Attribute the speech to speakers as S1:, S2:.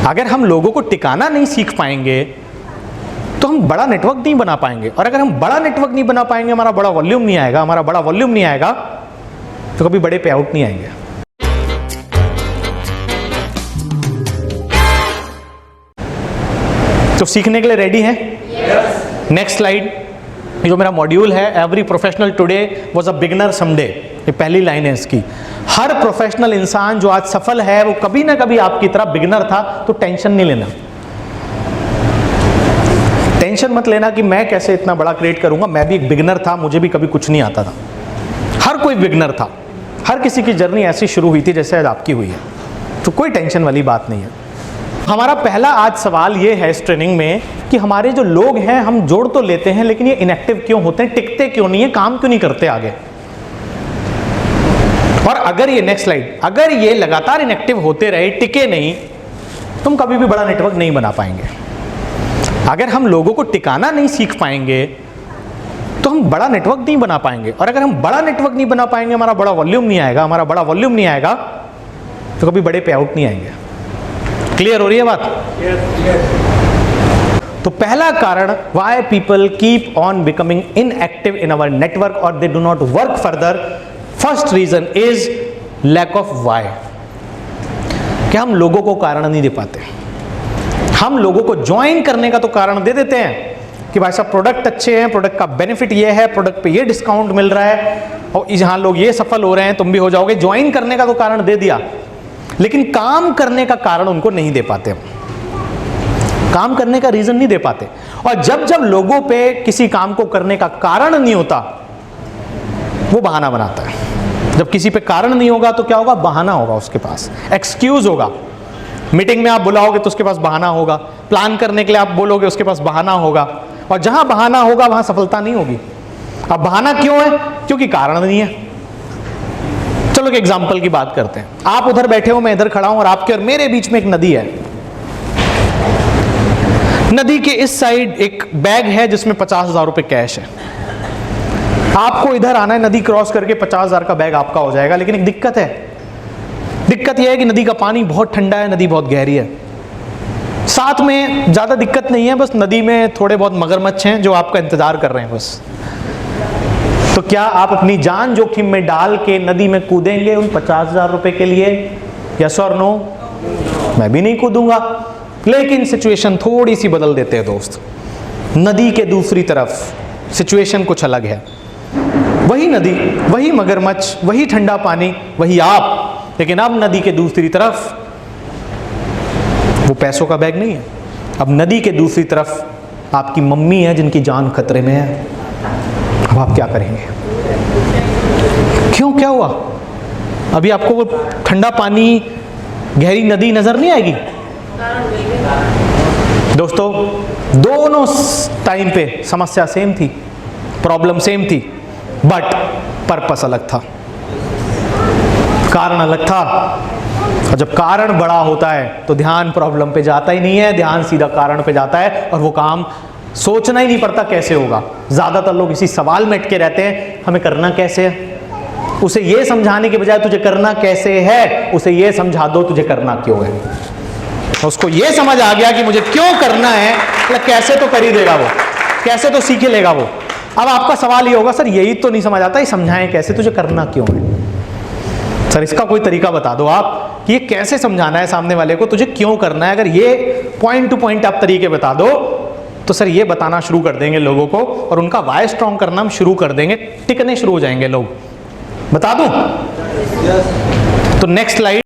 S1: अगर हम लोगों को टिकाना नहीं सीख पाएंगे तो हम बड़ा नेटवर्क नहीं बना पाएंगे, और अगर हम बड़ा नेटवर्क नहीं बना पाएंगे, हमारा बड़ा वॉल्यूम नहीं आएगा, तो कभी बड़े पे आउट नहीं आएंगे। तो सीखने के लिए रेडी हैं? Next slide. जो मेरा मॉड्यूल है, every professional today was a beginner someday, ये पहली लाइन है इसकी। हर प्रोफेशनल इंसान जो आज सफल है वो कभी ना कभी आपकी तरह बिगिनर था, तो टेंशन नहीं लेना। टेंशन मत लेना कि मैं कैसे इतना बड़ा क्रिएट करूंगा, मैं भी एक बिगिनर था, मुझे भी कभी कुछ नहीं आता था। हर कोई बिगिनर था, हर किसी की जर्नी ऐसी शुरू हुई थी जैसे आज आपकी हुई है, तो कोई टेंशन वाली बात नहीं है। हमारा पहला आज सवाल ये है इस ट्रेनिंग में कि हमारे जो लोग हैं, हम जोड़ तो लेते हैं लेकिन ये इनएक्टिव क्यों होते हैं, टिकते क्यों नहीं है, काम क्यों नहीं करते आगे। और अगर ये नेक्स्ट स्लाइड, अगर ये लगातार इनएक्टिव होते रहे, टिके नहीं, तो हम कभी भी बड़ा नेटवर्क नहीं बना पाएंगे। अगर हम लोगों को टिकाना नहीं सीख पाएंगे तो हम बड़ा नेटवर्क नहीं बना पाएंगे, और अगर हम बड़ा नेटवर्क नहीं बना पाएंगे, हमारा बड़ा वॉल्यूम नहीं आएगा, तो कभी बड़े पे आउट नहीं आएंगे। क्लियर हो रही है बात? तो पहला कारण why people keep on becoming inactive in our network और they do not work further, first reason is lack of why. कि हम लोगों को कारण नहीं दे पाते। हम लोगों को ज्वाइन करने का तो कारण दे देते हैं कि भाई साहब प्रोडक्ट अच्छे हैं, प्रोडक्ट का बेनिफिट ये है, प्रोडक्ट पे ये डिस्काउंट मिल रहा है, और यहाँ लोग ये सफल हो रहे हैं, तुम भी हो जाओगे। ज्वाइन करने का तो कारण दे दिया, लेकिन काम करने का कारण उनको नहीं दे पाते। काम करने का रीजन नहीं दे पाते। और जब जब लोगों पे किसी काम को करने का कारण नहीं होता, वो बहाना बनाता है। जब किसी पे कारण नहीं होगा तो क्या होगा? बहाना होगा, उसके पास एक्सक्यूज होगा। मीटिंग में आप बुलाओगे तो उसके पास बहाना होगा, प्लान करने के लिए आप बोलोगे उसके पास बहाना होगा, और जहां बहाना होगा वहां सफलता नहीं होगी। अब बहाना क्यों है? क्योंकि कारण नहीं है। चलो एक एग्जांपल की बात करते हैं। आप उधर बैठे हो, मैं इधर खड़ा हूं, और आपके और मेरे बीच में एक नदी है। नदी के इस साइड एक बैग है जिसमें 50,000 रुपए कैश है। आपको इधर आना है, नदी क्रॉस करके 50,000 का बैग आपका हो जाएगा। लेकिन एक दिक्कत है, दिक्कत यह है कि नदी का पानी बहुत ठंडा है, नदी बहुत गहरी है। साथ में ज्यादा दिक्कत नहीं है, बस नदी में थोड़े बहुत मगरमच्छ हैं जो आपका इंतजार कर रहे हैं बस। तो क्या आप अपनी जान जोखिम में डाल के नदी में कूदेंगे उन 50,000 रुपए के लिए? यस और नो? मैं भी नहीं कूदूंगा। लेकिन सिचुएशन थोड़ी सी बदल देते हैं दोस्त। नदी के दूसरी तरफ सिचुएशन कुछ अलग है। वही नदी, वही मगरमच्छ, वही ठंडा पानी, वही आप, लेकिन अब नदी के दूसरी तरफ वो पैसों का बैग नहीं है। अब नदी के दूसरी तरफ आपकी मम्मी है जिनकी जान खतरे में है। अब आप क्या करेंगे? क्यों, क्या हुआ? अभी आपको वो ठंडा पानी, गहरी नदी नजर नहीं आएगी? दोस्तों, दोनों टाइम पे समस्या सेम थी, प्रॉब्लम सेम थी, बट पर्पस अलग था, कारण अलग था। और जब कारण बड़ा होता है तो ध्यान प्रॉब्लम पे जाता ही नहीं है, ध्यान सीधा कारण पे जाता है, और वो काम सोचना ही नहीं पड़ता कैसे होगा। ज्यादातर लोग इसी सवाल में अटके रहते हैं, हमें करना कैसे है। उसे ये समझाने के बजाय तुझे करना कैसे है, उसे ये समझा दो तुझे करना क्यों है। उसको ये समझ आ गया कि मुझे क्यों करना है, मतलब कैसे तो कर ही देगा वो, कैसे तो सीख लेगा वो। अब आपका सवाल ये होगा, सर यही तो नहीं समझ आता, ये समझाएं कैसे, तुझे करना क्यों है। सर इसका कोई तरीका बता दो आप कि ये कैसे समझाना है सामने वाले को, तुझे क्यों करना है। अगर ये पॉइंट टू पॉइंट आप तरीके बता दो तो सर ये बताना शुरू कर देंगे लोगों को, और उनका वाई स्ट्रॉन्ग करना हम शुरू कर देंगे, टिकने शुरू हो जाएंगे लोग। बता दूं? तो नेक्स्ट स्लाइड।